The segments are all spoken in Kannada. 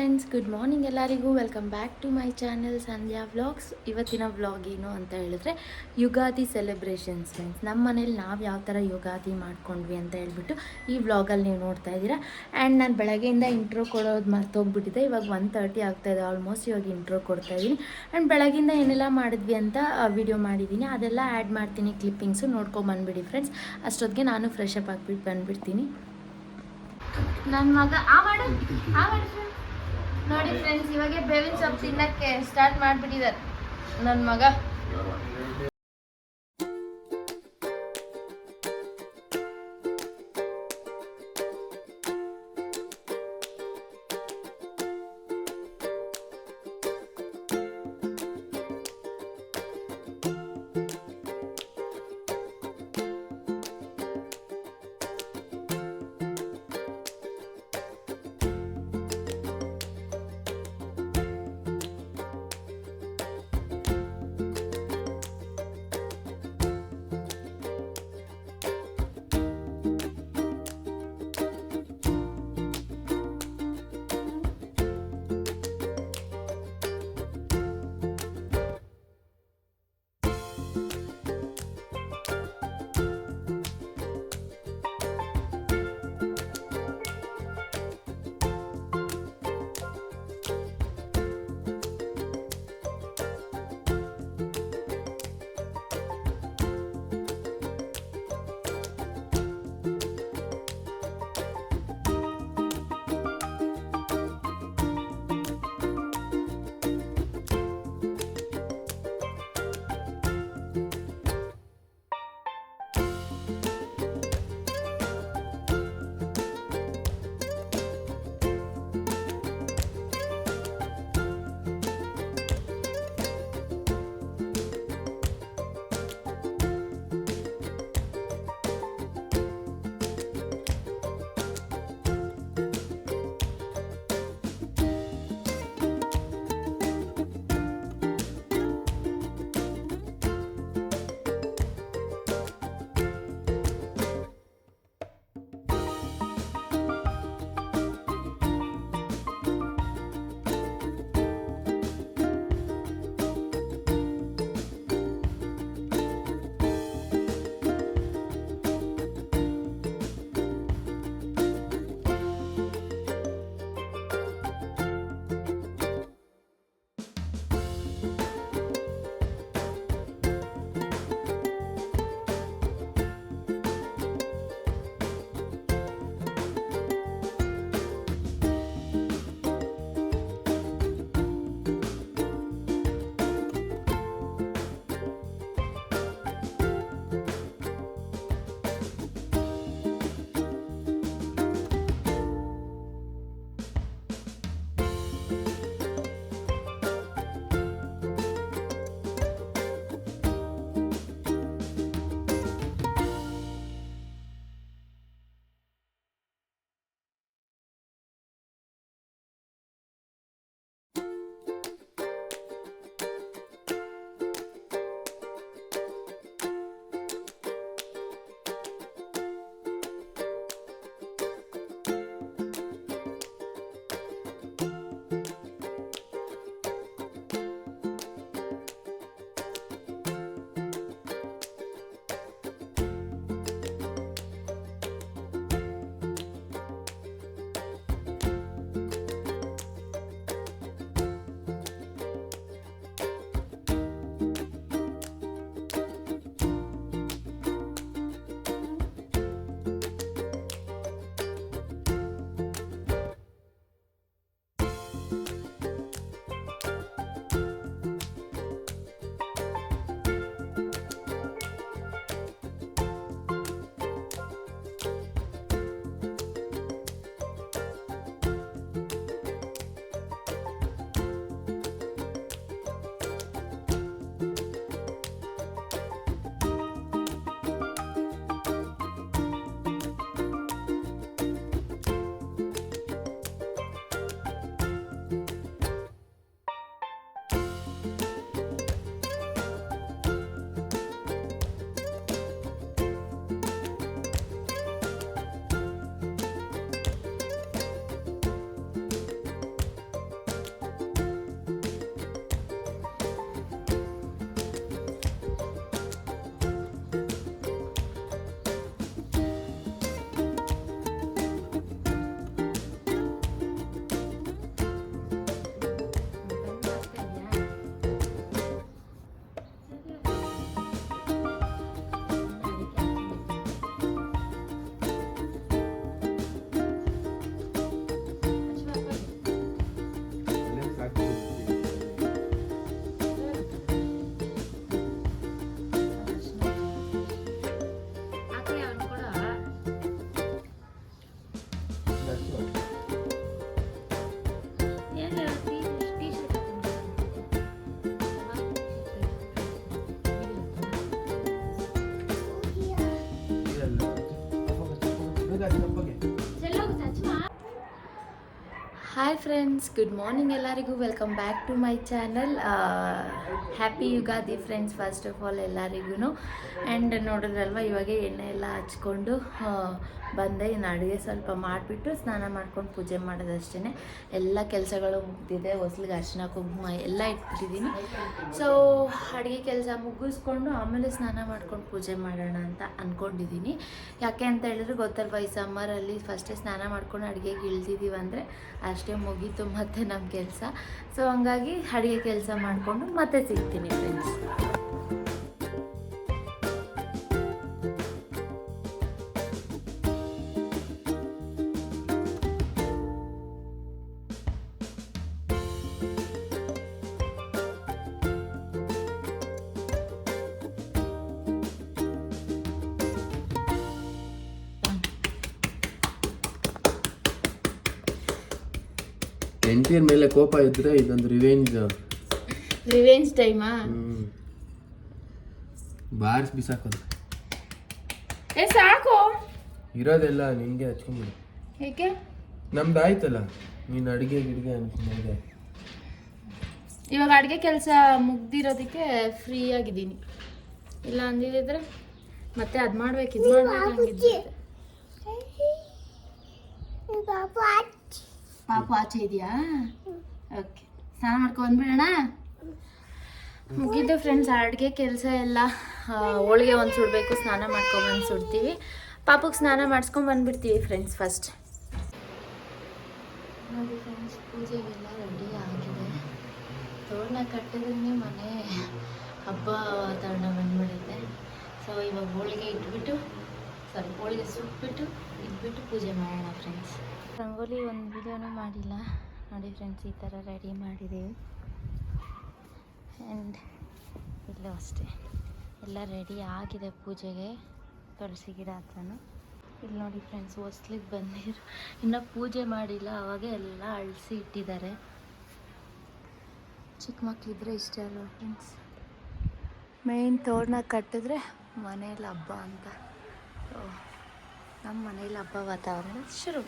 ಫ್ರೆಂಡ್ಸ್, ಗುಡ್ ಮಾರ್ನಿಂಗ್ ಎಲ್ಲರಿಗೂ. Welcome back to my channel Sandhya vlogs. ಇವತ್ತಿನ ವ್ಲಾಗ್ ಏನು ಅಂತ ಹೇಳಿದ್ರೆ ಯುಗಾದಿ ಸೆಲೆಬ್ರೇಷನ್ಸ್ ಫ್ರೆಂಡ್ಸ್. ನಮ್ಮ ಮನೇಲಿ ನಾವು ಯಾವ ಥರ ಯುಗಾದಿ ಮಾಡ್ಕೊಂಡ್ವಿ ಅಂತ ಹೇಳ್ಬಿಟ್ಟು ಈ ವ್ಲಾಗಲ್ಲಿ ನೀವು ನೋಡ್ತಾ ಇದ್ದೀರಾ. ಆ್ಯಂಡ್ ನಾನು ಬೆಳಗ್ಗೆಯಿಂದ ಇಂಟ್ರೋ ಕೊಡೋದು ಮರ್ತೋಗ್ಬಿಟ್ಟಿದೆ. ಇವಾಗ 1:30 ಆಗ್ತಾಯಿದೆ ಆಲ್ಮೋಸ್ಟ್. ಇವಾಗ ಇಂಟ್ರೋ ಕೊಡ್ತಾ ಇದ್ದೀನಿ. ಆ್ಯಂಡ್ ಬೆಳಗ್ಗಿಂದ ಏನೆಲ್ಲ ಮಾಡಿದ್ವಿ ಅಂತ ವಿಡಿಯೋ ಮಾಡಿದ್ದೀನಿ, ಅದೆಲ್ಲ ಆ್ಯಡ್ ಮಾಡ್ತೀನಿ ಕ್ಲಿಪ್ಪಿಂಗ್ಸು, ನೋಡ್ಕೊಂಬಂದ್ಬಿಡಿ ಫ್ರೆಂಡ್ಸ್. ಅಷ್ಟೊತ್ತಿಗೆ ನಾನು ಫ್ರೆಶ್ ಅಪ್ ಆಗಿಬಿಟ್ಟು ಬಂದುಬಿಡ್ತೀನಿ. ನನ್ನ ಮಗ ನೋಡಿ ಫ್ರೆಂಡ್ಸ್, ಇವಾಗ ಬೇವಿನ ಸೊಪ್ಪು ತಿನ್ನಕ್ಕೆ ಸ್ಟಾರ್ಟ್ ಮಾಡಿಬಿಟ್ಟಿದ್ದಾರೆ ನನ್ನ ಮಗ. ಹಾಯ್ ಫ್ರೆಂಡ್ಸ್, ಗುಡ್ ಮಾರ್ನಿಂಗ್ ಎಲ್ಲರಿಗೂ. Welcome back to my channel. Happy Ugadi friends first of all ಎಲ್ಲರಿಗೂ. ಆ್ಯಂಡ್ ನೋಡಿದ್ರಲ್ವ, ಇವಾಗೆ ಎಣ್ಣೆ ಎಲ್ಲ ಹಚ್ಕೊಂಡು ಬಂದೆ. ಇನ್ನು ಅಡುಗೆ ಸ್ವಲ್ಪ ಮಾಡಿಬಿಟ್ಟು ಸ್ನಾನ ಮಾಡ್ಕೊಂಡು ಪೂಜೆ ಮಾಡೋದಷ್ಟೇ. ಎಲ್ಲ ಕೆಲಸಗಳು ಮುಗ್ದಿದೆ. ಹೊಸ್ಲಿಗೆ ಅರಿಶಿನ ಕುಂಕುಮ ಎಲ್ಲ ಇಟ್ಬಿಟ್ಟಿದ್ದೀನಿ. ಸೊ ಅಡುಗೆ ಕೆಲಸ ಮುಗಿಸ್ಕೊಂಡು ಆಮೇಲೆ ಸ್ನಾನ ಮಾಡ್ಕೊಂಡು ಪೂಜೆ ಮಾಡೋಣ ಅಂತ ಅಂದ್ಕೊಂಡಿದ್ದೀನಿ. ಯಾಕೆ ಅಂತ ಹೇಳಿದ್ರೆ ಗೊತ್ತಲ್ವ, ಈ ಸಮ್ಮರಲ್ಲಿ ಫಸ್ಟೇ ಸ್ನಾನ ಮಾಡ್ಕೊಂಡು ಅಡುಗೆಗೆ ಇಳ್ದಿದ್ದೀವಿ ಅಂದರೆ ಅಷ್ಟೇ ಮುಗೀತು ಮತ್ತೆ ನಮ್ಮ ಕೆಲಸ. ಸೊ ಹಂಗಾಗಿ ಅಡುಗೆ ಕೆಲಸ ಮಾಡಿಕೊಂಡು ಮತ್ತೆ ಸಿಗ್ತೀನಿ ಫ್ರೆಂಡ್ಸ್. ಹೆಂಡತಿಯ ಮೇಲೆ ಕೋಪ ಇದ್ರೆ ಇದೊಂದು ರಿವೆಂಜ್ ಟೈಮಾ? ಬಾರ್ಸ್ ಬಿಸಾಕೋದು. ಸಾಕು ಇರೋದೆಲ್ಲ ನಿನ್ಗೆ ಹಚ್ಕೊಂಡ್ಬಿಡು. ಏಕೆ? ನಮ್ದು ಆಯ್ತಲ್ಲ, ನೀನು ಅಡುಗೆ ಗಿಡ್ಗೆ ಅನ್ಕೊಂಡೆ. ಇವಾಗ ಅಡುಗೆ ಕೆಲಸ ಮುಗ್ದಿರೋದಕ್ಕೆ ಫ್ರೀ ಆಗಿದ್ದೀನಿ. ಇಲ್ಲ ಅಂದಿದ್ರೆ ಮತ್ತೆ ಅದು ಮಾಡ್ಬೇಕು ಇದು ಮಾಡ್ಬೇಕು. ಪಾಪು ಆಚೆ ಇದೆಯಾ? ಓಕೆ, ಸ್ನಾನ ಮಾಡ್ಕೊಂಡು ಬಂದ್ಬಿಡೋಣ. ಮುಗಿದ್ದು ಫ್ರೆಂಡ್ಸ್ ಅಡುಗೆ ಕೆಲಸ ಎಲ್ಲ. ಹೋಳಿಗೆ ಒಂದು ಸುಡಬೇಕು, ಸ್ನಾನ ಮಾಡ್ಕೊಂಬಂದು ಸುಡ್ತೀವಿ. ಪಾಪುಗೆ ಸ್ನಾನ ಮಾಡಿಸ್ಕೊಂಡು ಬಂದುಬಿಡ್ತೀವಿ ಫ್ರೆಂಡ್ಸ್ ಫಸ್ಟ್. ನೋಡಿ ಫ್ರೆಂಡ್ಸ್, ಪೂಜೆಗೆಲ್ಲ ರೆಡಿ ಆಗಿದೆ. ತೋರಣ ಕಟ್ಟಿದ್ರೆ ಮನೆ ಹಬ್ಬ ವಾತಾವರಣ ಬಂದ್ಬಿಡುತ್ತೆ. ಸೊ ಇವಾಗ ಹೋಳಿಗೆ ಹೋಳಿಗೆ ಸುಟ್ಬಿಟ್ಟು ಇಟ್ಬಿಟ್ಟು ಪೂಜೆ ಮಾಡೋಣ ಫ್ರೆಂಡ್ಸ್. ರಂಗೋಲಿ ಒಂದು ವಿಡಿಯೋನೂ ಮಾಡಿಲ್ಲ ನೋಡಿ ಫ್ರೆಂಡ್ಸ್, ಈ ಥರ ರೆಡಿ ಮಾಡಿದ್ದೀವಿ. ಆ್ಯಂಡ್ ಇಲ್ಲೂ ಅಷ್ಟೇ ಎಲ್ಲ ರೆಡಿ ಆಗಿದೆ ಪೂಜೆಗೆ. ತುಳಸಿ ಗಿಡ ಹತ್ರನೂ ಇಲ್ಲಿ ನೋಡಿ ಫ್ರೆಂಡ್ಸ್, ಹೊಸ್ಲಿಗೆ ಬಂದಿರು ಇನ್ನೂ ಪೂಜೆ ಮಾಡಿಲ್ಲ, ಅವಾಗೆ ಎಲ್ಲ ಅಳಿಸಿ ಇಟ್ಟಿದ್ದಾರೆ. ಚಿಕ್ಕ ಮಕ್ಕಳಿದ್ರೆ ಇಷ್ಟ ಅಲ್ವ ಫ್ರೆಂಡ್ಸ್. ಮೇಯ್ನ್ ತೋರಣ ಕಟ್ಟಿದ್ರೆ ಮನೇಲಿ ಹಬ್ಬ ಅಂತ. ನಮ್ಮ ಮನೇಲಿ ಹಬ್ಬ ವಾತಾವರಣ ಶುರು.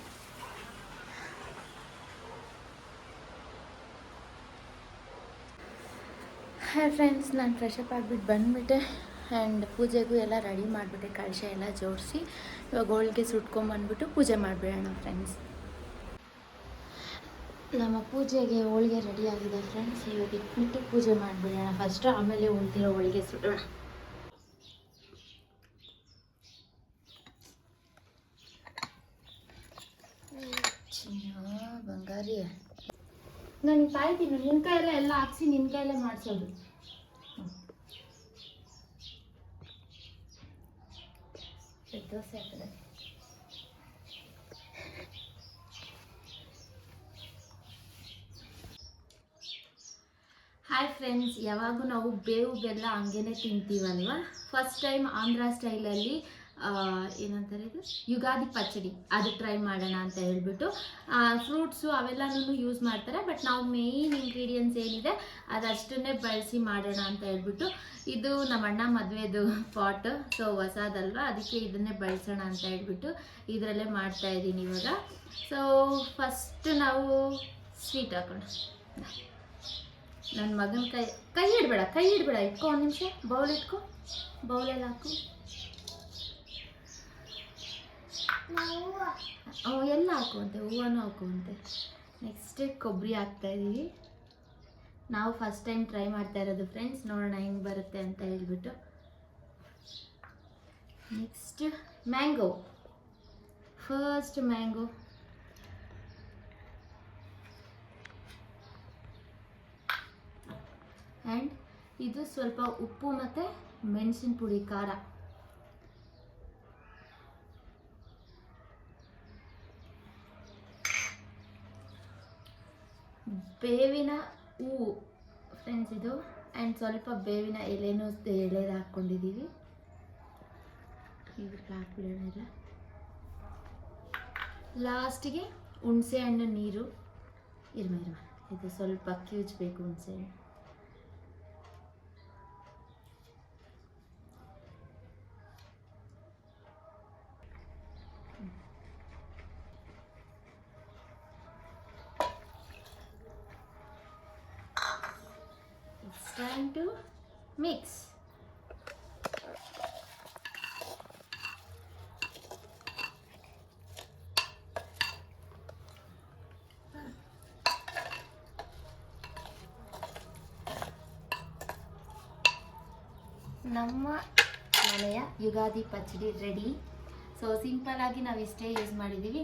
ಹಾಯ್ ಫ್ರೆಂಡ್ಸ್, ನಾನು ಫ್ರೆಶ್ ಅಪ್ ಆಗಿಬಿಟ್ಟು ಬಂದುಬಿಟ್ಟೆ. ಆ್ಯಂಡ್ ಪೂಜೆಗೂ ಎಲ್ಲ ರೆಡಿ ಮಾಡಿಬಿಟ್ಟೆ, ಕಳಶ ಎಲ್ಲ ಜೋಡಿಸಿ. ಇವಾಗ ಹೋಳಿಗೆ ಸುಟ್ಕೊಂಬಂದ್ಬಿಟ್ಟು ಪೂಜೆ ಮಾಡಿಬಿಡೋಣ ಫ್ರೆಂಡ್ಸ್. ನಮ್ಮ ಪೂಜೆಗೆ ಹೋಳಿಗೆ ರೆಡಿ ಆಗಿದೆ ಫ್ರೆಂಡ್ಸ್. ಇವಾಗ ಇಟ್ಬಿಟ್ಟು ಪೂಜೆ ಮಾಡಿಬಿಡೋಣ ಫಸ್ಟು, ಆಮೇಲೆ ಉಳಿದಿರೋ ಹೋಳಿಗೆ ಸುಡೋಣ. ಬಂಗಾರಿ, ನಾನು ಕಾಯ್ತೀನಿ. ನಿನ್ನ ಕೈಯಲ್ಲೇ ಎಲ್ಲ ಹಾಕ್ಸಿ ನಿನ್ನ ಕೈಯಲ್ಲೇ ಮಾಡಿಸೋದು. ದೋಸೆ ಹಾಕಿದೆ. ಹಾಯ್ ಫ್ರೆಂಡ್ಸ್, ಯಾವಾಗೂ ನಾವು ಬೇವು ಬೆಲ್ಲ ಹಂಗೇನೆ ತಿಂತೀವಲ್ವ. ಫಸ್ಟ್ ಟೈಮ್ ಆಂಧ್ರ ಸ್ಟೈಲಲ್ಲಿ ಏನಂತಾರೆ ಇದು ಯುಗಾದಿ ಪಚ್ಚಡಿ, ಅದು ಟ್ರೈ ಮಾಡೋಣ ಅಂತ ಹೇಳ್ಬಿಟ್ಟು. ಫ್ರೂಟ್ಸು ಅವೆಲ್ಲನೂ ಯೂಸ್ ಮಾಡ್ತಾರೆ, ಬಟ್ ನಾವು ಮೇಯ್ನ್ ಇಂಗ್ರೀಡಿಯೆಂಟ್ಸ್ ಏನಿದೆ ಅದಷ್ಟನ್ನೇ ಬಳಸಿ ಮಾಡೋಣ ಅಂತ ಹೇಳ್ಬಿಟ್ಟು. ಇದು ನಮ್ಮ ಅಣ್ಣ ಮದುವೆದು ಪಾಟ್, ಸೊ ಹೊಸದಲ್ವ, ಅದಕ್ಕೆ ಇದನ್ನೇ ಬಳಸೋಣ ಅಂತ ಹೇಳ್ಬಿಟ್ಟು ಇದರಲ್ಲೇ ಮಾಡ್ತಾಯಿದ್ದೀನಿ ಇವಾಗ. ಸೊ ಫಸ್ಟ್ ನಾವು ಸ್ವೀಟ್ ಹಾಕೋಣ. ನನ್ನ ಮಗನ ಕೈ ಇಡಬೇಡ, ಇಟ್ಕೊ ಒಂದು ನಿಮಿಷ. ಬೌಲ್ ಇಟ್ಕೊ, ಬೌಲಲ್ಲಿ ಹಾಕು. ಎಲ್ಲ ಹಾಕುವಂತೆ, ಹೂವನು ಹಾಕುವಂತೆ. ನೆಕ್ಸ್ಟ್ ಕೊಬ್ಬರಿ ಹಾಕ್ತಾಯಿದ್ದೀವಿ. ನಾವು ಫಸ್ಟ್ ಟೈಮ್ ಟ್ರೈ ಮಾಡ್ತಾ ಇರೋದು ಫ್ರೆಂಡ್ಸ್, ನೋಡೋಣ ಹೆಂಗೆ ಬರುತ್ತೆ ಅಂತ ಹೇಳ್ಬಿಟ್ಟು. Next mango, first mango. And ಇದು ಸ್ವಲ್ಪ ಉಪ್ಪು ಮತ್ತು ಮೆಣಸಿನ ಪುಡಿ, ಖಾರ. ಬೇವಿನ ಹೂವು ಫ್ರೆಂಡ್ಸ್ ಇದು. ಆ್ಯಂಡ್ ಸ್ವಲ್ಪ ಬೇವಿನ ಎಳೆದು ಹಾಕ್ಕೊಂಡಿದ್ದೀವಿ. ಇದಕ್ಕೆ ಹಾಕ್ಬಿಡೋಣ ಇಲ್ಲ. ಲಾಸ್ಟಿಗೆ ಹುಣಸೆ ಹಣ್ಣು ನೀರು. ಇರ್ಮ ಇದು ಸ್ವಲ್ಪ ಕಿವುಚಬೇಕು ಹುಣಸೆ ಹಣ್ಣು. time to mix. ನಮ್ಮ ಮನೆಯ ಯುಗಾದಿ ಪಚ್ಚಡಿ ರೆಡಿ. ಸೊ ಸಿಂಪಲ್ ಆಗಿ ನಾವು ಇಷ್ಟೇ ಯೂಸ್ ಮಾಡಿದ್ದೀವಿ.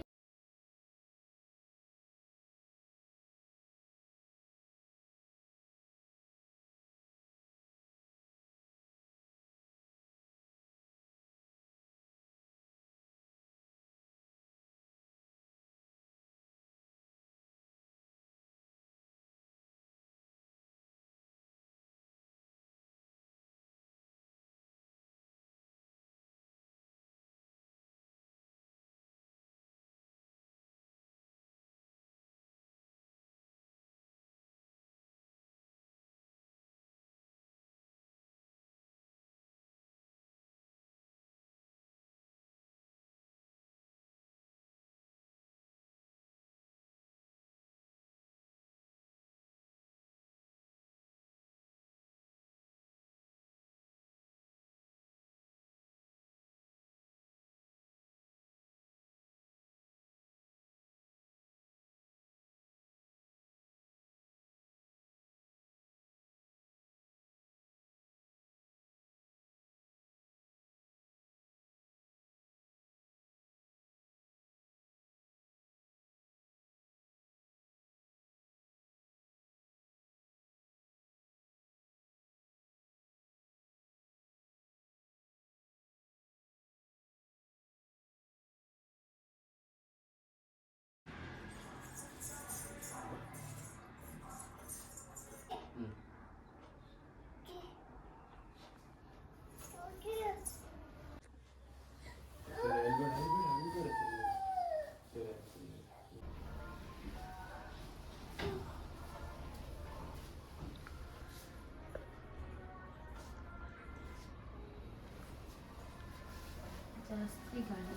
ಜಾಸ್ತಿ ಗಾಳಿ.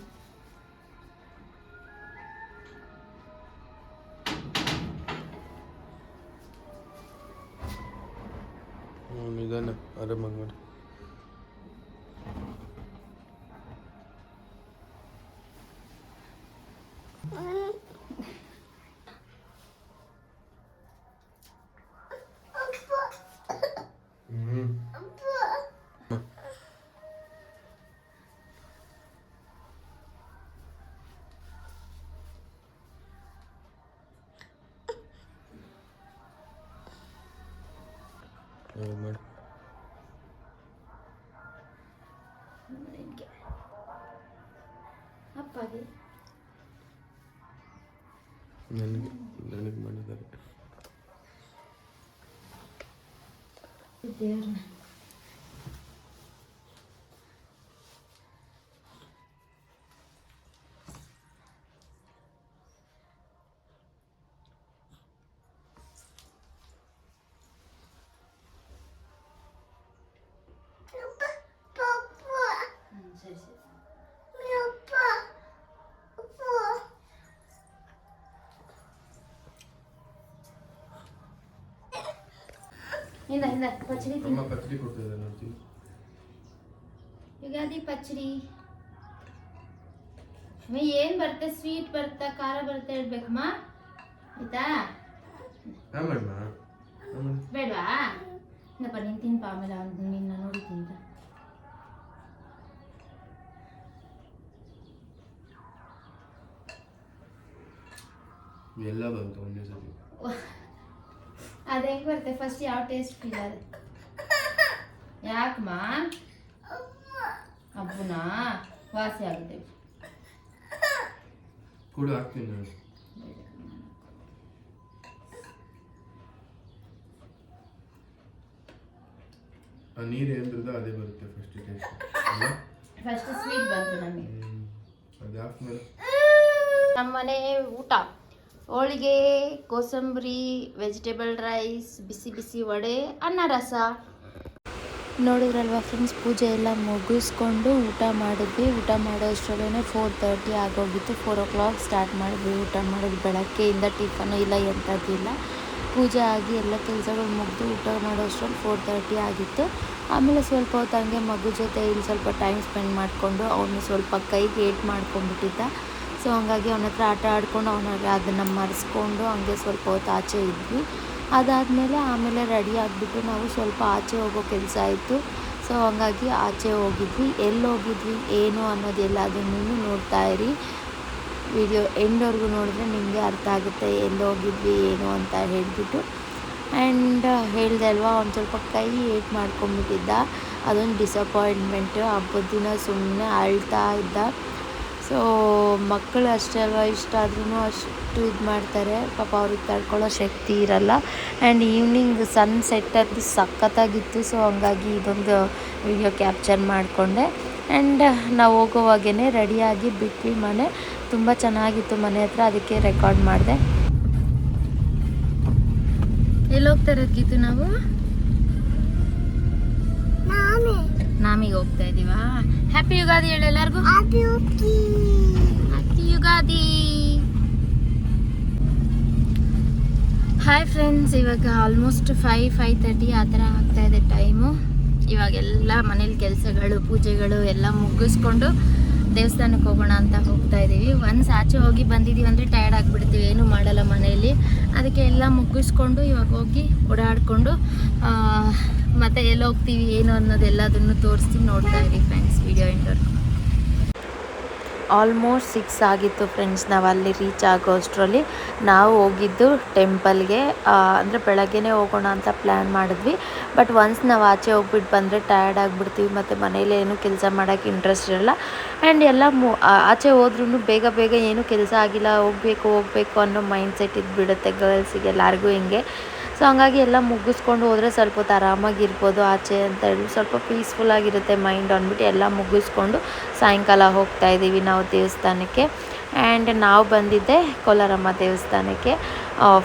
ನಿಧಾನ ಆರಾಮಾಗಿ ಮಾಡಿ. ಮಾಡಿ ಅಪ್ಪಾಗೆ ನನಗೆ ಮಾಡಿದ್ದಾರೆ ದೇವ್ರನ್ನ. ಸರಿ ಸರಿ. ಇಂದ ಇಂದ ಪಚ್ಚಡಿ ತಿನ್ನು. ಅಮ್ಮ ಪಚ್ಚಡಿ ಕೊಡ್ತಿದ್ದಾರೆ ನೋಡ್ತೀವಿ. ಯುಗಾದಿ ಪಚ್ಚಡಿ ಏನ್ ಬರುತ್ತೆ? ಸ್ವೀಟ್ ಬರುತ್ತಾ, ಖಾರ ಬರುತ್ತೆ ಹೇಳ್ಬೇಕಮ್ಮ, ಆಯ್ತಾ? ಬೇಡವಾ? ಇನ್ನಪ್ಪ ನೀನು ತಿನ್ಪ, ಆಮೇಲೆ ನಿನ್ನ ನೋಡಿ ತಿಂತ. ಎಲ್ಲ ಬಂತು ಒಂದೇ ಸತಿ. ಅದು ಹೆಂಗೆ ಬರುತ್ತೆ? ಫಸ್ಟ್ ಯಾವ ಟೇಸ್ಟ್ ಫೀಲ್ ಆಗುತ್ತೆ? ಯಾಕಮ್ಮ? ಅಬ್ಬನಾ ವಾಸಿ ಆಗುತ್ತೆ. ಕೂಡ ಹಾಕ್ತೀನಿ ನಾನು. ಆ ನೀರು ಏನಿರ್ತದೆ ಅದೇ ಬರುತ್ತೆ ಫಸ್ಟ್ ಟೇಸ್ಟ್. ಫಸ್ಟ್ ಸ್ವೀಟ್ ಬಂತು ನಮಗೆ. ಅದಾದ್ಮೇಲೆ ನಮ್ಮನೆ ಊಟ ಹೋಳಿಗೆ, ಕೋಸಂಬರಿ, ವೆಜಿಟೇಬಲ್ ರೈಸ್, ಬಿಸಿ ಬಿಸಿ ವಡೆ, ಅನ್ನ ರಸ. ನೋಡಿದ್ರಲ್ವ ಫ್ರೆಂಡ್ಸ್, ಪೂಜೆ ಎಲ್ಲ ಮುಗಿಸ್ಕೊಂಡು ಊಟ ಮಾಡಿದ್ವಿ. ಊಟ ಮಾಡೋ ಅಷ್ಟರಲ್ಲೇ 4:30 ಆಗೋಗಿತ್ತು. 4 o'clock ಸ್ಟಾರ್ಟ್ ಮಾಡಿದ್ವಿ ಊಟ ಮಾಡೋದು. ಬೆಳಗ್ಗೆಯಿಂದ ಟಿಫನು ಇಲ್ಲ, ಎಂಥದ್ದಿಲ್ಲ. ಪೂಜೆ ಆಗಿ ಎಲ್ಲ ಕೆಲಸಗಳು ಮುಗಿದು ಊಟ ಮಾಡೋಷ್ಟರಲ್ಲಿ 4:30 ಆಗಿತ್ತು. ಆಮೇಲೆ ಸ್ವಲ್ಪ ಹೊತ್ತು ಹಂಗೆ ಮಗು ಜೊತೆ ಇಲ್ಲಿ ಸ್ವಲ್ಪ ಟೈಮ್ ಸ್ಪೆಂಡ್ ಮಾಡಿಕೊಂಡು ಅವನು ಸ್ವಲ್ಪ ಕೈಗೆ ಏಟ್ ಮಾಡ್ಕೊಂಡ್ಬಿಟ್ಟಿದ್ದ. ಸೊ ಹಂಗಾಗಿ ಅವನ ಹತ್ರ ಆಟ ಆಡ್ಕೊಂಡು ಅವನಿಗೆ ಅದನ್ನು ಮರೆಸ್ಕೊಂಡು ಹಂಗೆ ಸ್ವಲ್ಪ ಹೊತ್ತು ಆಚೆ ಇದ್ವಿ. ಅದಾದಮೇಲೆ ಆಮೇಲೆ ರೆಡಿ ಆಗಿಬಿಟ್ಟು ನಾವು ಸ್ವಲ್ಪ ಆಚೆ ಹೋಗೋ ಕೆಲಸ ಆಯಿತು. ಸೊ ಹಂಗಾಗಿ ಆಚೆ ಹೋಗಿದ್ವಿ. ಎಲ್ಲಿ ಹೋಗಿದ್ವಿ ಏನು ಅನ್ನೋದೆಲ್ಲದನ್ನು ನೋಡ್ತಾ ಇರಿ. ವಿಡಿಯೋ ಎಂಡ್ವರೆಗೂ ನೋಡಿದ್ರೆ ನಿಮಗೆ ಅರ್ಥ ಆಗುತ್ತೆ ಎಲ್ಲಿ ಹೋಗಿದ್ವಿ ಏನು ಅಂತ ಹೇಳಿಬಿಟ್ಟು. ಆ್ಯಂಡ್ ಹೇಳಿದೆ ಅಲ್ವಾ, ಒಂದು ಸ್ವಲ್ಪ ಕೈ ಏಟ್ ಮಾಡ್ಕೊಂಡ್ಬಿಟ್ಟಿದ್ದ. ಅದೊಂದು ಡಿಸಪಾಯಿಂಟ್ಮೆಂಟು. ಹಬ್ಬದ ದಿನ ಸುಮ್ಮನೆ ಅಳ್ತಾ ಇದ್ದ. ಸೊ ಮಕ್ಕಳು ಅಷ್ಟೇ ಅಲ್ವಾ, ಇಷ್ಟ ಆದ್ರೂ ಅಷ್ಟು ಇದು ಮಾಡ್ತಾರೆ ಪಾಪ, ಅವ್ರಿಗೆ ತಡ್ಕೊಳ್ಳೋ ಶಕ್ತಿ ಇರಲ್ಲ. ಆ್ಯಂಡ್ ಈವ್ನಿಂಗ್ ಸನ್ಸೆಟ್ ಅದು ಸಖತ್ತಾಗಿತ್ತು. ಸೊ ಹಂಗಾಗಿ ಇದೊಂದು ವಿಡಿಯೋ ಕ್ಯಾಪ್ಚರ್ ಮಾಡಿಕೊಂಡೆ. ಆ್ಯಂಡ್ ನಾವು ಹೋಗೋವಾಗೇ ರೆಡಿಯಾಗಿ ಬಿಟ್ವಿ ಮನೆ. ತುಂಬ ಚೆನ್ನಾಗಿತ್ತು ಮನೆ ಹತ್ರ, ಅದಕ್ಕೆ ರೆಕಾರ್ಡ್ ಮಾಡಿದೆ. ಎಲ್ಲಿ ಹೋಗ್ತಾ ಇರೋದು ಗೀತು? ನಾವು ನಾಮಿಗೆ ಹೋಗ್ತಾ ಇದೀವಾ. ಹ್ಯಾಪಿ ಯುಗಾದಿ ಹೇಳಿ ಎಲ್ಲರಿಗೂ. ಹ್ಯಾಪಿ ಯುಗಾದಿ. ಹಾಯ್ ಫ್ರೆಂಡ್ಸ್, ಇವಾಗ ಆಲ್ಮೋಸ್ಟ್ 5:30 ಆ ಥರ ಆಗ್ತಾ ಇದೆ ಟೈಮು. ಇವಾಗೆಲ್ಲ ಮನೇಲಿ ಕೆಲಸಗಳು ಪೂಜೆಗಳು ಎಲ್ಲ ಮುಗಿಸ್ಕೊಂಡು ದೇವಸ್ಥಾನಕ್ಕೆ ಹೋಗೋಣ ಅಂತ ಹೋಗ್ತಾ ಇದ್ದೀವಿ. ಒನ್ಸ್ ಆಚೆ ಹೋಗಿ ಬಂದಿದ್ದೀವಿ ಅಂದರೆ ಟಯರ್ಡ್ ಆಗಿಬಿಡ್ತೀವಿ, ಏನೂ ಮಾಡಲ್ಲ ಮನೆಯಲ್ಲಿ. ಅದಕ್ಕೆ ಎಲ್ಲ ಮುಗಿಸ್ಕೊಂಡು ಇವಾಗ ಹೋಗಿ ಓಡಾಡಿಕೊಂಡು ಮತ್ತು ಎಲ್ಲಿ ಹೋಗ್ತೀವಿ ಏನು ಅನ್ನೋದೆಲ್ಲದನ್ನು ತೋರಿಸ್ತೀವಿ. ನೋಡ್ತಾ ಇರಿ ಫ್ರೆಂಡ್ಸ್ ವಿಡಿಯೋ ಎಂಡವರೆಗೂ. ಆಲ್ಮೋಸ್ಟ್ 6 ಆಗಿತ್ತು ಫ್ರೆಂಡ್ಸ್. ನಾವು ಅಲ್ಲಿ ರೀಚ್ ಆಗೋ ಅಷ್ಟರಲ್ಲಿ ನಾವು ಹೋಗಿದ್ದು ಟೆಂಪಲ್ಗೆ. ಅಂದರೆ ಬೆಳಗ್ಗೆನೇ ಹೋಗೋಣ ಅಂತ ಪ್ಲ್ಯಾನ್ ಮಾಡಿದ್ವಿ. ಬಟ್ ಒನ್ಸ್ ನಾವು ಆಚೆ ಹೋಗ್ಬಿಟ್ಟು ಬಂದರೆ ಟಯರ್ಡ್ ಆಗಿಬಿಡ್ತೀವಿ ಮತ್ತು ಮನೇಲಿ ಏನೂ ಕೆಲಸ ಮಾಡೋಕ್ಕೆ ಇಂಟ್ರೆಸ್ಟ್ ಇರಲ್ಲ. ಆ್ಯಂಡ್ ಎಲ್ಲ ಆಚೆ ಹೋದ್ರೂ ಬೇಗ ಏನೂ ಕೆಲಸ ಆಗಿಲ್ಲ, ಹೋಗಬೇಕು ಅನ್ನೋ ಮೈಂಡ್ ಸೆಟ್ ಇದ್ಬಿಡುತ್ತೆ ಗರ್ಲ್ಸಿಗೆ, ಎಲ್ಲರಿಗೂ ಹಿಂಗೆ. ಸೊ ಹಂಗಾಗಿ ಎಲ್ಲ ಮುಗಿಸ್ಕೊಂಡು ಹೋದರೆ ಸ್ವಲ್ಪ ಹೊತ್ತು ಆರಾಮಾಗಿರ್ಬೋದು ಆಚೆ ಅಂತ ಹೇಳಿ, ಸ್ವಲ್ಪ ಪೀಸ್ಫುಲ್ಲಾಗಿರುತ್ತೆ ಮೈಂಡ್ ಅಂದ್ಬಿಟ್ಟು ಎಲ್ಲ ಮುಗಿಸ್ಕೊಂಡು ಸಾಯಂಕಾಲ ಹೋಗ್ತಾ ಇದ್ದೀವಿ ನಾವು ದೇವಸ್ಥಾನಕ್ಕೆ. ಆ್ಯಂಡ್ ನಾವು ಬಂದಿದ್ದೆ ಕೋಲಾರಮ್ಮ ದೇವಸ್ಥಾನಕ್ಕೆ.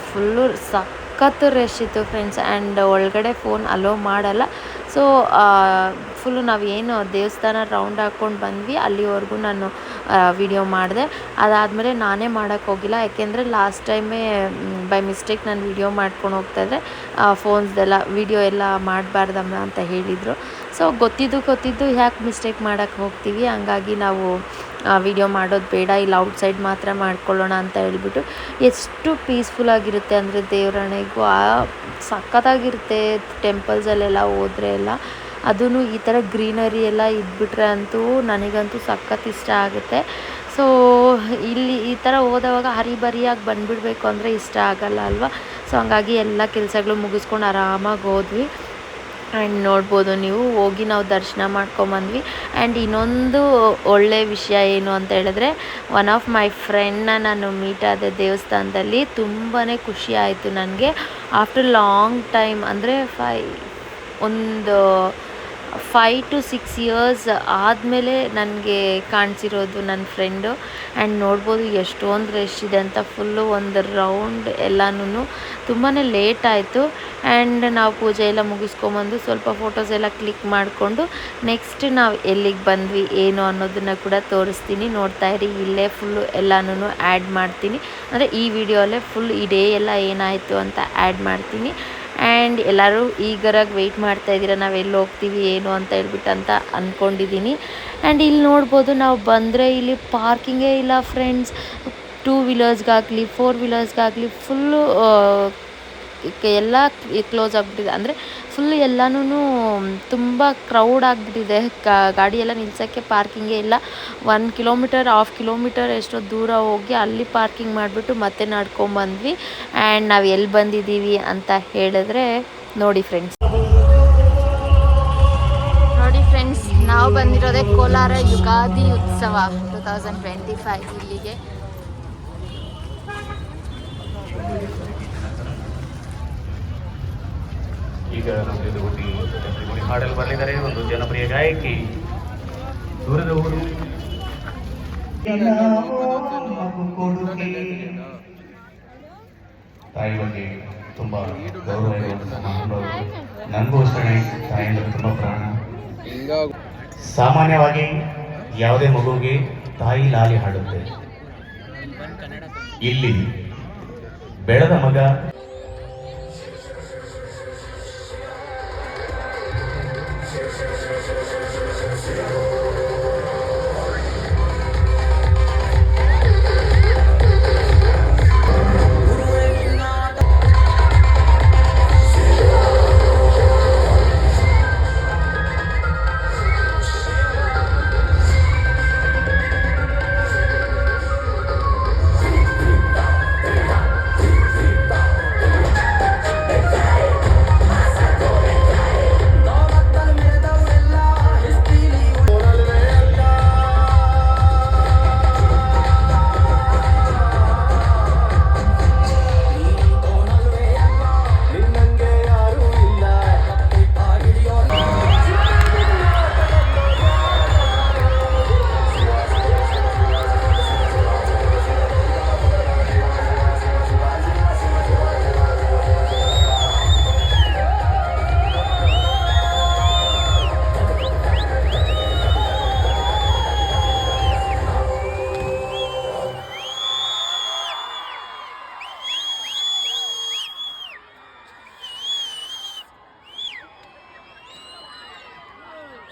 ಫುಲ್ಲು ಸಖತ್ತು ರಶ್ ಇತ್ತು ಫ್ರೆಂಡ್ಸ್. ಆ್ಯಂಡ್ ಒಳಗಡೆ ಫೋನ್ ಅಲೋ ಮಾಡಲ್ಲ. ಸೊ ಫುಲ್ಲು ನಾವೇನು ದೇವಸ್ಥಾನ ರೌಂಡ್ ಹಾಕ್ಕೊಂಡು ಬಂದ್ವಿ ಅಲ್ಲಿವರೆಗೂ ನಾನು ವಿಡಿಯೋ ಮಾಡಿದೆ. ಅದಾದಮೇಲೆ ನಾನೇ ಮಾಡೋಕ್ಕೆ ಹೋಗಿಲ್ಲ, ಯಾಕೆಂದರೆ ಲಾಸ್ಟ್ ಟೈಮೇ ಬೈ ಮಿಸ್ಟೇಕ್ ನಾನು ವಿಡಿಯೋ ಮಾಡ್ಕೊಂಡು ಹೋಗ್ತಾಯಿದ್ರೆ ಫೋನ್ಸ್ದೆಲ್ಲ ವಿಡಿಯೋ ಎಲ್ಲ ಮಾಡಬಾರ್ದಮ್ಮ ಅಂತ ಹೇಳಿದರು. ಸೊ ಗೊತ್ತಿದ್ದು ಯಾಕೆ ಮಿಸ್ಟೇಕ್ ಮಾಡೋಕ್ಕೆ ಹೋಗ್ತೀವಿ, ಹಂಗಾಗಿ ನಾವು ವಿಡಿಯೋ ಮಾಡೋದು ಬೇಡ, ಇಲ್ಲಿ ಔಟ್ಸೈಡ್ ಮಾತ್ರ ಮಾಡ್ಕೊಳ್ಳೋಣ ಅಂತ ಹೇಳ್ಬಿಟ್ಟು. ಎಷ್ಟು ಪೀಸ್ಫುಲ್ಲಾಗಿರುತ್ತೆ ಅಂದರೆ ದೇವರಣೆಗೂ ಸಖತ್ತಾಗಿರುತ್ತೆ ಟೆಂಪಲ್ಸಲ್ಲೆಲ್ಲ ಹೋದರೆ ಎಲ್ಲ. ಅದೂ ಈ ಥರ ಗ್ರೀನರಿ ಎಲ್ಲ ಇದ್ಬಿಟ್ರೆ ಅಂತೂ ನನಗಂತೂ ಸಖತ್ ಇಷ್ಟ ಆಗುತ್ತೆ. ಸೊ ಇಲ್ಲಿ ಈ ಥರ ಹೋದವಾಗ ಹರಿಬರಿಯಾಗಿ ಬಂದುಬಿಡ್ಬೇಕು ಅಂದರೆ ಇಷ್ಟ ಆಗಲ್ಲ ಅಲ್ವಾ. ಸೊ ಹಂಗಾಗಿ ಎಲ್ಲ ಕೆಲಸಗಳು ಮುಗಿಸ್ಕೊಂಡು ಆರಾಮಾಗಿ ಹೋದ್ವಿ. ಆ್ಯಂಡ್ ನೋಡ್ಬೋದು ನೀವು, ಹೋಗಿ ನಾವು ದರ್ಶನ ಮಾಡ್ಕೊಂಬಂದ್ವಿ. ಆ್ಯಂಡ್ ಇನ್ನೊಂದು ಒಳ್ಳೆಯ ವಿಷಯ ಏನು ಅಂತ ಹೇಳಿದ್ರೆ, ಒನ್ ಆಫ್ ಮೈ ಫ್ರೆಂಡ್ನ ನಾನು ಮೀಟ್ ಆದ ದೇವಸ್ಥಾನದಲ್ಲಿ. ತುಂಬಾ ಖುಷಿ ಆಯಿತು ನನಗೆ. ಆಫ್ಟರ್ ಲಾಂಗ್ ಟೈಮ್ ಅಂದರೆ 5 to 6 years ಆದಮೇಲೆ ನನಗೆ ಕಾಣಿಸಿರೋದು ನನ್ನ ಫ್ರೆಂಡು. ಆ್ಯಂಡ್ ನೋಡ್ಬೋದು ಎಷ್ಟೊಂದು ರಶ್ ಇದೆ ಅಂತ. ಫುಲ್ಲು ಒಂದು ರೌಂಡ್ ಎಲ್ಲನೂ ತುಂಬಾ ಲೇಟ್ ಆಯಿತು. ಆ್ಯಂಡ್ ನಾವು ಪೂಜೆ ಎಲ್ಲ ಮುಗಿಸ್ಕೊಂಬಂದು ಸ್ವಲ್ಪ ಫೋಟೋಸ್ ಎಲ್ಲ ಕ್ಲಿಕ್ ಮಾಡಿಕೊಂಡು ನೆಕ್ಸ್ಟ್ ನಾವು ಎಲ್ಲಿಗೆ ಬಂದ್ವಿ ಏನು ಅನ್ನೋದನ್ನು ಕೂಡ ತೋರಿಸ್ತೀನಿ. ನೋಡ್ತಾ ಇರಿ, ಇಲ್ಲೇ ಫುಲ್ಲು ಎಲ್ಲನೂ ಆ್ಯಡ್ ಮಾಡ್ತೀನಿ. ಅಂದರೆ ಈ ವಿಡಿಯೋಲ್ಲೇ ಫುಲ್ ಈ ಡೇ ಎಲ್ಲ ಏನಾಯಿತು ಅಂತ ಆ್ಯಡ್ ಮಾಡ್ತೀನಿ. ಆ್ಯಂಡ್ ಎಲ್ಲರೂ ಈಗರಾಗಿ ವೆಯ್ಟ್ ಮಾಡ್ತಾಯಿದ್ದೀರ ನಾವು ಎಲ್ಲಿ ಹೋಗ್ತೀವಿ ಏನು ಅಂತ ಹೇಳ್ಬಿಟ್ಟು ಅಂತ ಅಂದ್ಕೊಂಡಿದ್ದೀನಿ. ಆ್ಯಂಡ್ ಇಲ್ಲಿ ನೋಡ್ಬೋದು, ನಾವು ಬಂದರೆ ಇಲ್ಲಿ ಪಾರ್ಕಿಂಗೇ ಇಲ್ಲ ಫ್ರೆಂಡ್ಸ್. 2 ವೀಲರ್ಸ್ಗಾಗಲಿ 4 ವೀಲರ್ಸ್ಗಾಗಲಿ ಫುಲ್ಲು ಎಲ್ಲ ಕ್ಲೋಸ್ ಆಗಿಬಿಟ್ಟಿದೆ. ಅಂದರೆ ಫುಲ್ ಎಲ್ಲನೂ ತುಂಬ ಕ್ರೌಡ್ ಆಗಿಬಿಟ್ಟಿದೆ. ಗಾಡಿ ಎಲ್ಲ ನಿಲ್ಸೋಕ್ಕೆ ಪಾರ್ಕಿಂಗೇ ಇಲ್ಲ. 1 ಕಿಲೋಮೀಟರ್ 1/2 ಕಿಲೋಮೀಟರ್ ಎಷ್ಟೋ ದೂರ ಹೋಗಿ ಅಲ್ಲಿ ಪಾರ್ಕಿಂಗ್ ಮಾಡಿಬಿಟ್ಟು ಮತ್ತೆ ನಡ್ಕೊಂಬಂದ್ವಿ. ಆ್ಯಂಡ್ ನಾವು ಎಲ್ಲಿ ಬಂದಿದ್ದೀವಿ ಅಂತ ಹೇಳಿದ್ರೆ ನೋಡಿ ಫ್ರೆಂಡ್ಸ್, ನಾವು ಬಂದಿರೋದೇ ಕೋಲಾರ ಯುಗಾದಿ ಉತ್ಸವ 2025 ಇಲ್ಲಿಗೆ. ಈಗ ನಮ್ಮದು ಹುಟ್ಟಿ ಹಾಡಲು ಬರಲಿದ್ದಾರೆ ಒಂದು ಜನಪ್ರಿಯ ಗಾಯಕಿ, ದೂರದ ಊರು. ತಾಯಿ ಬಗ್ಗೆ ತುಂಬಾ ಗೌರವ ಇರುವಂತಹ ನನಗೂ ಸಹ ತಾಯಿ ಅಂದರೆ ತುಂಬ ಪ್ರಾಣ. ಸಾಮಾನ್ಯವಾಗಿ ಯಾವುದೇ ಮಗುವಿಗೆ ತಾಯಿ ಲಾಲಿ ಹಾಡುತ್ತೆ. ಇಲ್ಲಿ ಬೆಳೆದ ಮಗ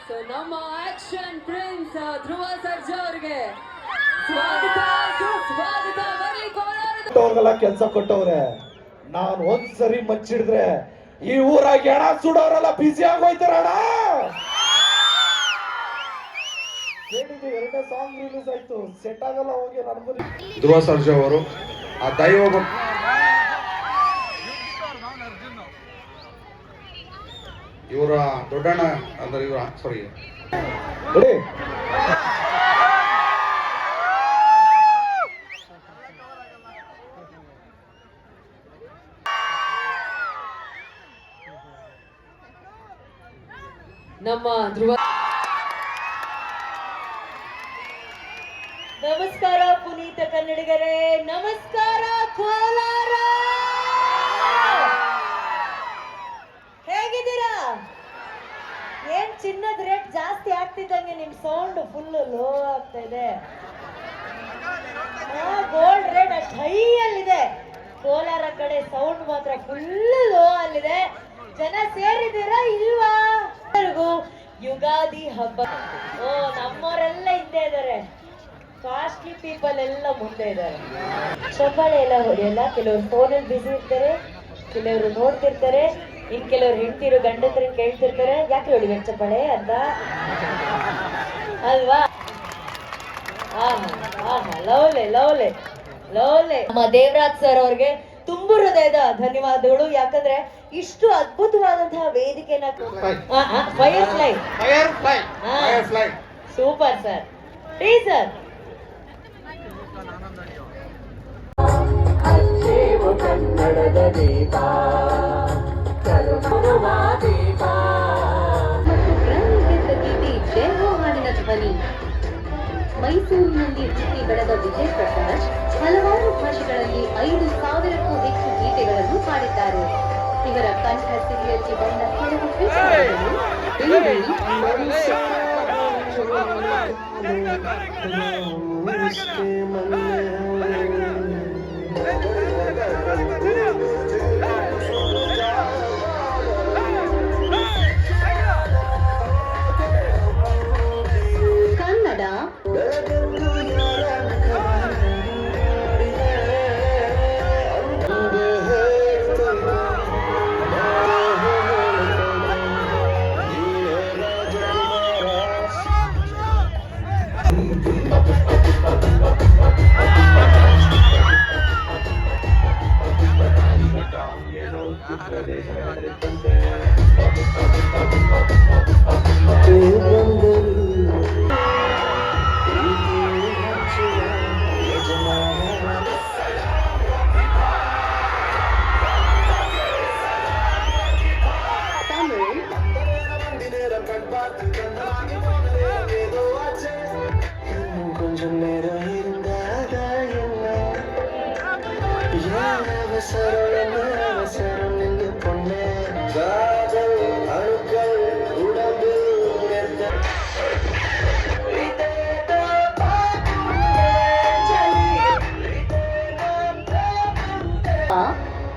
ಸೊ ನಮ್ಮ ಆಕ್ಷನ್ ಪ್ರಿನ್ಸ್ ಧ್ರುವ ಸರ್ಜಾ ಅವರಿಗೆ ಸ್ವಾಗತ ಸುಸ್ವಾಗತ ಬರೀ ಕೋಲಾರದ ಅವ್ರಿಗೆಲ್ಲ ಕೆಲಸ ಕೊಟ್ಟವ್ರೆ. ನಾನು ಒಂದ್ಸರಿ ಮಚ್ಚಿಡಿದ್ರೆ ಈ ಊರಾಗ ಎಣ ಸುಡೋರೆಲ್ಲ ಬಿಸಿ ಆಗೋಯ್ತಾರಣ. ಎರಡನೇ ಸಾಂಗ್ ರಿಲೀಸ್ ಆಯ್ತು, ಸೆಟ್ ಆಗಲ್ಲ ಹೋಗಿ ನನ್ಗೂ. ಧ್ರುವ ಸರ್ಜಾ ಅವರು ಆ ದೈವ ಇವರ ದೊಡ್ಡಣ್ಣ ಅಂದ್ರೆ ಇವರ ಸಾರಿ ನಮ್ಮ ಧ್ರುವ. ನಮಸ್ಕಾರ ಪುನೀತ ಕನ್ನಡಿಗರೇ, ನಮಸ್ಕಾರ ಕೋಲಾರ. ಹೇಗಿದ್ದೀರಾ? ಏನ್ ಚಿನ್ನದ ರೇಟ್ ಜಾಸ್ತಿ ಆಗ್ತಿದ್ದಂಗೆ ನಿಮ್ ಸೌಂಡ್ ಫುಲ್ ಲೋ ಆಗ್ತಾ ಇದೆ. ಗೋಲ್ಡ್ ರೇಟ್ ಅಷ್ಟು ಹೈ ಅಲ್ಲಿದೆ. ಕೋಲಾರ ಕಡೆ ಸೌಂಡ್ ಮಾತ್ರ ಫುಲ್ ಲೋ ಅಲ್ಲಿದೆ. ಜನ ಸೇರಿದ್ದೀರಾ ಇಲ್ವಾ? ಯುಗಾದಿ ಹಬ್ಬ. ಓ, ನಮ್ಮವರೆಲ್ಲ ಹಿಂದೆ ಇದ್ದಾರೆ, ಕಾಸ್ಟ್ಲಿ ಪೀಪಲ್ ಎಲ್ಲ ಮುಂದೆ ಇದ್ದಾರೆ. ಚಪ್ಪಾಳೆ ಎಲ್ಲ ಹೊಡೆಯಲ್ಲ. ಕೆಲವರು ಫೋನಲ್ಲಿ ಬಿಸಿ ಇರ್ತಾರೆ, ಕೆಲವರು ನೋಡ್ತಿರ್ತಾರೆ, ಇನ್ ಕೆಲವ್ರು ಹೆಂಡ್ತಿರು ಗಂಡತ್ರ ಕೇಳ್ತಿರ್ತಾರೆ ಯಾಕೆ ಹೊಡಿಬೇಕು ಚಪ್ಪಾಳೆ ಅಂತ ಅಲ್ವಾ? ಲವ್ಲೆ ಲವ್ಲೆ ಲವ್ಲೆ. ನಮ್ಮ ದೇವರಾಜ್ ಸರ್ ಅವ್ರಿಗೆ ತುಂಬು ಹೃದಯದ ಧನ್ಯವಾದಗಳು. ಯಾಕಂದ್ರೆ ಇಷ್ಟು ಅದ್ಭುತವಾದಂತಹ ವೇದಿಕೆನ fire fly super sir. Teaser ಕನ್ನಡದ ದೀಪ ಹಾಡಿನ ಧ್ವನಿ. ಮೈಸೂರಿನಲ್ಲಿ ಹುಟ್ಟಿ ಬೆಳೆದ ವಿಜಯ್ ಪ್ರಕಾಶ್ ಹಲವಾರು ಭಾಷೆಗಳಲ್ಲಿ 5,000ಕ್ಕೂ ಹೆಚ್ಚು ಗೀತೆಗಳನ್ನು ಹಾಡಿದ್ದಾರೆ. ಇವರ ಕಂಠ ಸಿರಿಯಲ್ಲಿ ಬಂದ ಕೆಲವು ಕನ್ನಡ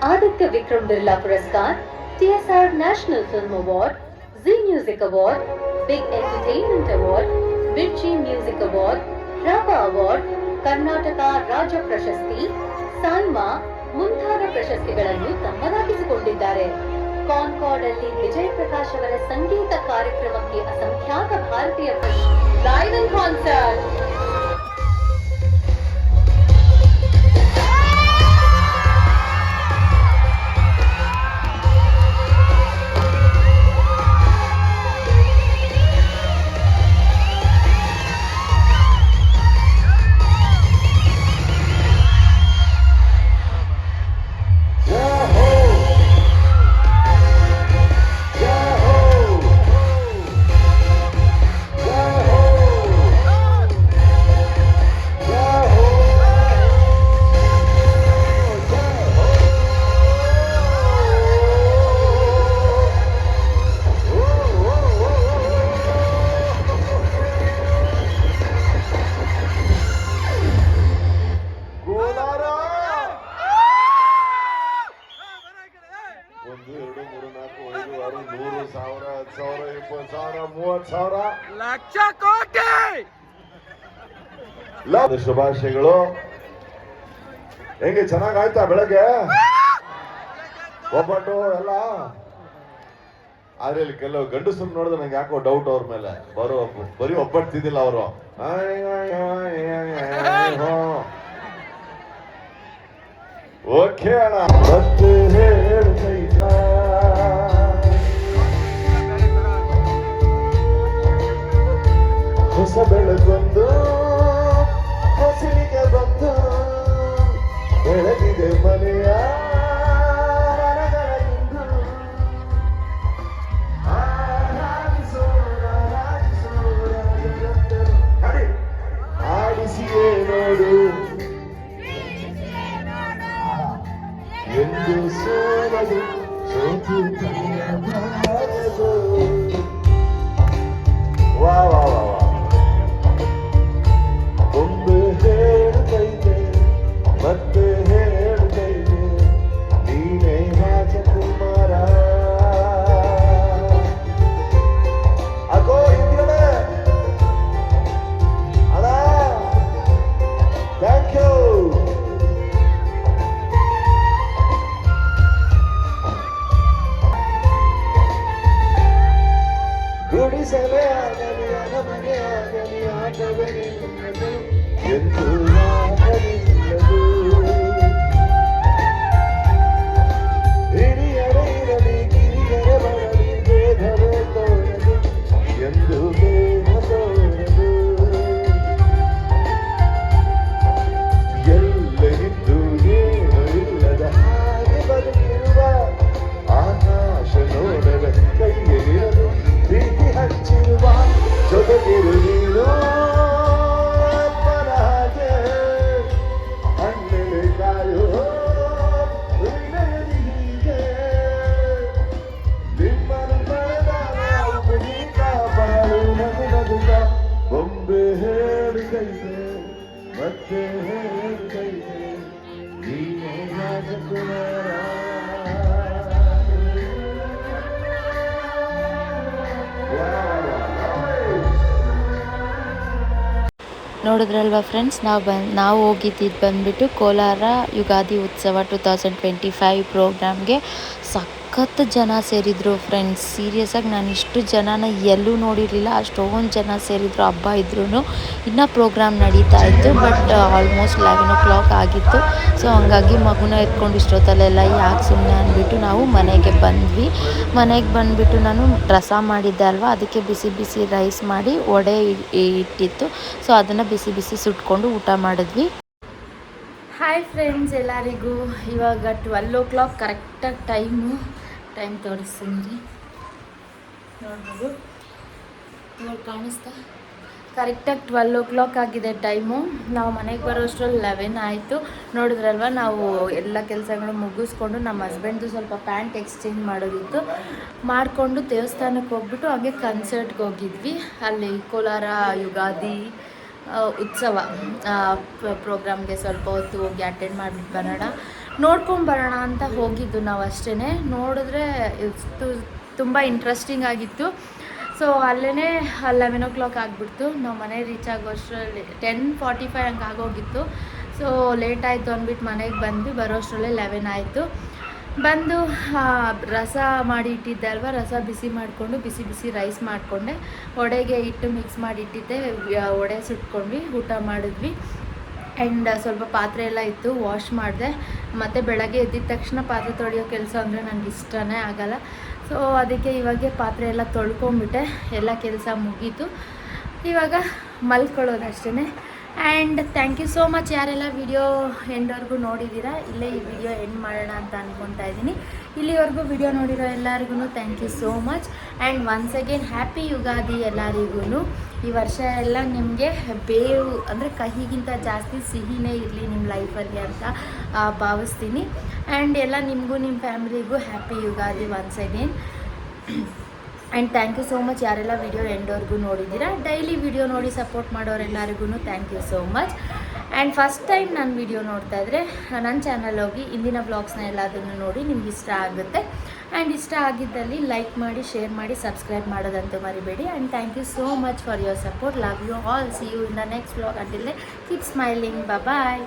आदित्य विक्रम बिरला पुरस्कार, TSR national film award, Zee Music Award, Big Entertainment Award, Mirchi Music Award, Rapa Award, Karnataka ರಾಜ್ಯ ಪ್ರಶಸ್ತಿ, ಸಾಲ್ಮಾ ಮುಂತಾದ ಪ್ರಶಸ್ತಿಗಳನ್ನು ತಮ್ಮದಾಗಿಸಿಕೊಂಡಿದ್ದಾರೆ. ಕಾನ್ಕಾರ್ಡ್ ಅಲ್ಲಿ ವಿಜಯ್ ಪ್ರಕಾಶ್ ಅವರ ಸಂಗೀತ ಕಾರ್ಯಕ್ರಮಕ್ಕೆ ಅಸಂಖ್ಯಾತ ಭಾರತೀಯ ಲೈವ್ ಇನ್ ಕಾನ್ಸರ್ಟ್. ಶುಭಾಶಯಗಳು. ಹೆಂಗೆ ಚೆನ್ನಾಗಾಯ್ತಾ ಬೆಳಗ್ಗೆ ಒಬ್ಬಟ್ಟು ಎಲ್ಲ? ಆದ್ರೆ ಇಲ್ಲಿ ಕೆಲವು ಗಂಡಸರು ನೋಡಿದ್ರೆ ನಂಗೆ ಯಾಕೋ ಡೌಟ್ ಅವ್ರ ಮೇಲೆ. ಬರೀ ಒಬ್ಬಟ್ಟು ತಿಂದಿಲ್ಲ ಅವರು. ಓಕೆ ಅಣ್ಣ. ಮತ್ತೆ ಹೇಳ್ತೈತಾ ಹೊಸ ಬೆಳಗೊಂದು ಹಸಿರಿಗೆ ಬಂದು ಬೆಳಗಿದೆ ಮನೆಯ ಆಡಿಸಿಯೇ ನೋಡು ಎಂದು ಸೋಲದು ಸೋತು ವಾ ವಾ ವಾ ವಾ. ಒಂದು ಹೇಳುತ್ತೈತೆ ಮತ್ತೆ ಹೇಳುತ್ತೈತೆ ನೀನೇ ರಾಜಕುಮಾರ. ಅಗೋ ಹಿಂದ್ಗಡೆ ಅಣ್ಣ, ಥ್ಯಾಂಕ್ ಯು. ಗುಡಿಸಲೇ ಆಗಲಿ ಅರಮನೆ ಆಗಲಿ ಆಟವೇ ನಿನ್ನದು ಎಂದು ಆಗಲಿಲ್ಲದು. ಹಿರಿಯರೇ ಇರಲಿ ಕಿರಿಯರೇ ಬರಲಿ ಭೇದವೇ ತೋರದು ಎಂದು ಭೇದ ತೋರದು. ಎಲ್ಲ ಇದ್ದು ಏನು ಇಲ್ಲದ ಹಾಗೆ ಬದುಕಿರುವ ಆಕಾಶ ನೋಡದ ಕೈಯಲ್ಲಿರದು ಪ್ರೀತಿ ಹಚ್ಚಿರುವ ಜೊತೆಗಿರು ನೀನು ಅಪ್ಪನ ಹಾಗೆ ಹಣ್ಣೆಲೆ ಕಾಯೋ ಹೃದಯದಿ ಹೀಗೆ ನಿಮ್ಮನ್ನು ಪಡೆದಾಗ ನೀ ಕಾಪಾಡು ನಗು ನಗುತ್ತ. ಬೊಂಬೆ ಹೇಳುತ್ತೈತೆ ಮತ್ತೆ ಹೇಳುತ್ತೈತೆ ನೀನೇ ರಾಜಕುಮಾರ. ನೋಡಿದ್ರಲ್ವ ಫ್ರೆಂಡ್ಸ್, ನಾವು ಹೋಗಿದ್ದಿದ್ದು ಬಂದುಬಿಟ್ಟು ಕೋಲಾರ ಯುಗಾದಿ ಉತ್ಸವ 2025 ಪ್ರೋಗ್ರಾಮ್ಗೆ. ಸಖತ್ ಜನ ಸೇರಿದ್ರು ಫ್ರೆಂಡ್ಸ್. ಸೀರಿಯಸ್ಸಾಗಿ ನಾನು ಇಷ್ಟು ಜನನ ಎಲ್ಲೂ ನೋಡಿರಲಿಲ್ಲ. ಅಷ್ಟೊಂದು ಜನ ಸೇರಿದ್ರು. ಹಬ್ಬ ಇದ್ರೂ ಇನ್ನೂ ಪ್ರೋಗ್ರಾಮ್ ನಡೀತಾ ಇತ್ತು. ಬಟ್ ಆಲ್ಮೋಸ್ಟ್ 11 o'clock ಆಗಿತ್ತು. ಸೊ ಹಂಗಾಗಿ ಮಗುನ ಎತ್ಕೊಂಡು ಇಷ್ಟೊತ್ತಲ್ಲೆಲ್ಲ ಯಾಕೆ ಸುಮ್ಮನೆ ಅಂದ್ಬಿಟ್ಟು ನಾವು ಮನೆಗೆ ಬಂದ್ವಿ. ಮನೆಗೆ ಬಂದುಬಿಟ್ಟು ನಾನು ರಸ ಮಾಡಿದ್ದೆ ಅಲ್ವಾ, ಅದಕ್ಕೆ ಬಿಸಿ ಬಿಸಿ ರೈಸ್ ಮಾಡಿ ವಡೆ ಇಟ್ಟಿತ್ತು. ಸೊ ಅದನ್ನು ಬಿಸಿ ಬಿಸಿ ಸುಟ್ಕೊಂಡು ಊಟ ಮಾಡಿದ್ವಿ. ಹಾಯ್ ಫ್ರೆಂಡ್ಸ್ ಎಲ್ಲರಿಗೂ. ಇವಾಗ 12 o'clock ಕರೆಕ್ಟಾಗಿ ಟೈಮ್ ತೋರಿಸ್ತೀನಿ ರೀ, ನೋಡ್ಬೋದು. ಇವಾಗ ಕಾಣಿಸ್ತಾ ಕರೆಕ್ಟಾಗಿ 12 o'clock ಆಗಿದೆ ಟೈಮು. ನಾವು ಮನೆಗೆ ಬರೋಷ್ಟರಲ್ಲಿ 11 ಆಯಿತು. ನೋಡಿದ್ರಲ್ವ, ನಾವು ಎಲ್ಲ ಕೆಲಸಗಳು ಮುಗಿಸ್ಕೊಂಡು ನಮ್ಮ ಹಸ್ಬೆಂಡ್ದು ಸ್ವಲ್ಪ ಪ್ಯಾಂಟ್ ಎಕ್ಸ್ಚೇಂಜ್ ಮಾಡೋದಿತ್ತು, ಮಾಡಿಕೊಂಡು ದೇವಸ್ಥಾನಕ್ಕೆ ಹೋಗ್ಬಿಟ್ಟು ಹಾಗೆ ಕನ್ಸರ್ಟ್ಗೆ ಹೋಗಿದ್ವಿ. ಅಲ್ಲಿ ಕೋಲಾರ ಯುಗಾದಿ ಉತ್ಸವ ಪ್ರೋಗ್ರಾಮ್ಗೆ ಸ್ವಲ್ಪ ಹೊತ್ತು ಹೋಗಿ ಅಟೆಂಡ್ ಮಾಡಿಬಿಟ್ಟು ಬರೋಣ, ನೋಡ್ಕೊಂಡು ಬರೋಣ ಅಂತ ಹೋಗಿದ್ದು ನಾವು ಅಷ್ಟೇ. ನೋಡಿದ್ರೆ ಎಷ್ಟು ತುಂಬ ಇಂಟ್ರೆಸ್ಟಿಂಗ್ ಆಗಿತ್ತು. ಸೊ ಅಲ್ಲೇ 11 o'clock ಆಗಿಬಿಡ್ತು. ನಾವು ಮನೆ ರೀಚ್ ಆಗೋಷ್ಟರಲ್ಲಿ 10:45 ಹಂಗೆ ಆಗೋಗಿತ್ತು. ಸೊ ಲೇಟ್ ಆಯಿತು ಅಂದ್ಬಿಟ್ಟು ಮನೆಗೆ ಬಂದು ಬರೋಷ್ಟರಲ್ಲೇ 11 ಆಯಿತು. ಬಂದು ರಸ ಮಾಡಿ ಇಟ್ಟಿದ್ದೆ ಅಲ್ವಾ, ರಸ ಬಿಸಿ ಮಾಡಿಕೊಂಡು ಬಿಸಿ ಬಿಸಿ ರೈಸ್ ಮಾಡಿಕೊಂಡೆ. ವಡೆಗೆ ಹಿಟ್ಟು ಮಿಕ್ಸ್ ಮಾಡಿ ಇಟ್ಟಿದ್ದೆ, ವಡೆ ಸುಟ್ಕೊಂಡ್ವಿ, ಊಟ ಮಾಡಿದ್ವಿ. ಆ್ಯಂಡ್ ಸ್ವಲ್ಪ ಪಾತ್ರೆ ಎಲ್ಲ ಇತ್ತು, ವಾಶ್ ಮಾಡಿದೆ. ಮತ್ತು ಬೆಳಗ್ಗೆ ಎದ್ದಿದ ತಕ್ಷಣ ಪಾತ್ರೆ ತೊಳೆಯೋ ಕೆಲಸ ಅಂದರೆ ನನಗೆ ಇಷ್ಟನೇ ಆಗಲ್ಲ. ಸೊ ಅದಕ್ಕೆ ಇವಾಗೆ ಪಾತ್ರೆ ಎಲ್ಲ ತೊಳ್ಕೊಂಬಿಟ್ಟೆ, ಎಲ್ಲ ಕೆಲಸ ಮುಗೀತು. ಇವಾಗ ಮಲ್ಕೊಳ್ಳೋದಷ್ಟೇ. And thank you so much ಯಾರೆಲ್ಲ ವಿಡಿಯೋ ಎಂಡ್ವರೆಗೂ ನೋಡಿದ್ದೀರಾ. ಇಲ್ಲೇ ಈ ವಿಡಿಯೋ ಎಂಡ್ ಮಾಡೋಣ ಅಂತ ಅಂದ್ಕೊತಾ ಇದ್ದೀನಿ. ಇಲ್ಲಿವರೆಗೂ ವಿಡಿಯೋ ನೋಡಿರೋ ಎಲ್ಲರಿಗೂ thank you so much. And once again happy Ugadi ಎಲ್ಲರಿಗೂ. ಈ ವರ್ಷ ಎಲ್ಲ ನಿಮಗೆ ಬೇವು ಅಂದರೆ ಕಹಿಗಿಂತ ಜಾಸ್ತಿ ಸಿಹಿನೇ ಇರಲಿ ನಿಮ್ಮ ಲೈಫಲ್ಲಿ ಅಂತ ಭಾವಿಸ್ತೀನಿ. ಆ್ಯಂಡ್ ಎಲ್ಲ ನಿಮಗೂ ನಿಮ್ಮ ಫ್ಯಾಮಿಲಿಗೂ happy Ugadi once again. And thank you so much ಯಾರೆಲ್ಲ ವಿಡಿಯೋ ಎಂಡ್ವರೆಗೂ ನೋಡಿದ್ದೀರಾ. ಡೈಲಿ ವಿಡಿಯೋ ನೋಡಿ ಸಪೋರ್ಟ್ ಮಾಡೋರೆಲ್ಲರಿಗೂ thank you so much. And first time ನಾನು ವಿಡಿಯೋ ನೋಡ್ತಾ ಇದ್ದರೆ ನನ್ನ ಚಾನಲ್ ಹೋಗಿ ಇಂದಿನ ವ್ಲಾಗ್ಸ್ನ ಎಲ್ಲದನ್ನು ನೋಡಿ ನಿಮ್ಗೆ ಇಷ್ಟ ಆಗುತ್ತೆ. ಆ್ಯಂಡ್ ಇಷ್ಟ ಆಗಿದ್ದಲ್ಲಿ ಲೈಕ್ ಮಾಡಿ, ಶೇರ್ ಮಾಡಿ, ಸಬ್ಸ್ಕ್ರೈಬ್ ಮಾಡೋದಂತೂ ಮರಿಬೇಡಿ. And thank you so much for your support. Love you all. See you in the next vlog. Until then keep smiling. Bye.